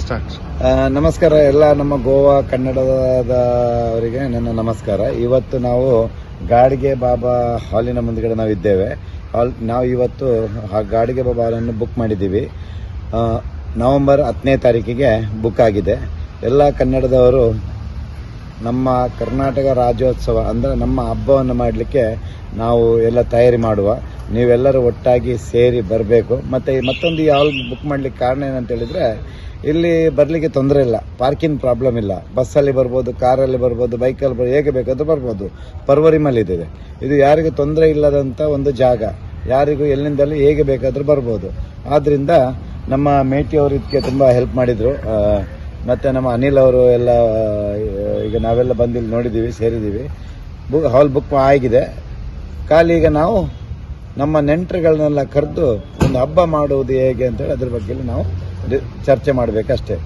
Start. ನಮಸ್ಕಾರ ಎಲ್ಲ ನಮ್ಮ ಗೋವಾ ಕನ್ನಡದವರಿಗೆ ನನ್ನ ನಮಸ್ಕಾರ. ಇವತ್ತು ನಾವು ಗಾಡಿಗೆ ಬಾಬಾ ಹಾಲಿನ ಮುಂದ್ಗಡೆ ನಾವು ಇದ್ದೇವೆ. ನಾವು ಇವತ್ತು ಆ ಗಾಡಿಗೆ ಬಾಬಾ ಹಾಲನ್ನು ಬುಕ್ ಮಾಡಿದ್ದೀವಿ. ನವೆಂಬರ್ 10ನೇ ತಾರೀಕಿಗೆ ಬುಕ್ ಆಗಿದೆ. ಎಲ್ಲ ಕನ್ನಡದವರು ನಮ್ಮ ಕರ್ನಾಟಕ ರಾಜ್ಯೋತ್ಸವ ಅಂದರೆ ನಮ್ಮ ಹಬ್ಬವನ್ನು ಮಾಡಲಿಕ್ಕೆ ನಾವು ಎಲ್ಲ ತಯಾರಿ ಮಾಡುವ. ನೀವೆಲ್ಲರೂ ಒಟ್ಟಾಗಿ ಸೇರಿ ಬರಬೇಕು. ಮತ್ತು ಮತ್ತೊಂದು ಈ ಹಾಲ್ ಬುಕ್ ಮಾಡಲಿಕ್ಕೆ ಕಾರಣ ಏನಂತ ಹೇಳಿದರೆ, ಇಲ್ಲಿ ಬರಲಿಕ್ಕೆ ತೊಂದರೆ ಇಲ್ಲ, ಪಾರ್ಕಿಂಗ್ ಪ್ರಾಬ್ಲಮ್ ಇಲ್ಲ. ಬಸ್ಸಲ್ಲಿ ಬರ್ಬೋದು, ಕಾರಲ್ಲಿ ಬರ್ಬೋದು, ಬೈಕಲ್ಲಿ ಬರ್ಬೋದು, ಹೇಗೆ ಬೇಕಾದರೂ ಬರ್ಬೋದು. ಪರ್ವರಿಮಲ್ಲಿದೆ. ಇದು ಯಾರಿಗೂ ತೊಂದರೆ ಇಲ್ಲದಂಥ ಒಂದು ಜಾಗ. ಯಾರಿಗೂ ಎಲ್ಲಿಂದಲೂ ಹೇಗೆ ಬೇಕಾದರೂ ಬರ್ಬೋದು. ಆದ್ದರಿಂದ ನಮ್ಮ ಮೇಟಿಯವರು ಇದಕ್ಕೆ ತುಂಬ ಹೆಲ್ಪ್ ಮಾಡಿದರು. ಮತ್ತು ನಮ್ಮ ಅನಿಲ್ ಅವರು ಎಲ್ಲ ಈಗ ನಾವೆಲ್ಲ ಬಂದು ಇಲ್ಲಿ ನೋಡಿದ್ದೀವಿ, ಸೇರಿದ್ದೀವಿ. ಹಾಲ್ ಬುಕ್ ಆಗಿದೆ. ಖಾಲಿ ಈಗ ನಾವು ನಮ್ಮ ನೆಂಟರುಗಳನ್ನೆಲ್ಲ ಕರೆದು ಒಂದು ಹಬ್ಬ ಮಾಡುವುದು ಹೇಗೆ ಅಂತೇಳಿ ಅದ್ರ ಬಗ್ಗೆ ನಾವು ಚರ್ಚೆ ಮಾಡಬೇಕಷ್ಟೇ.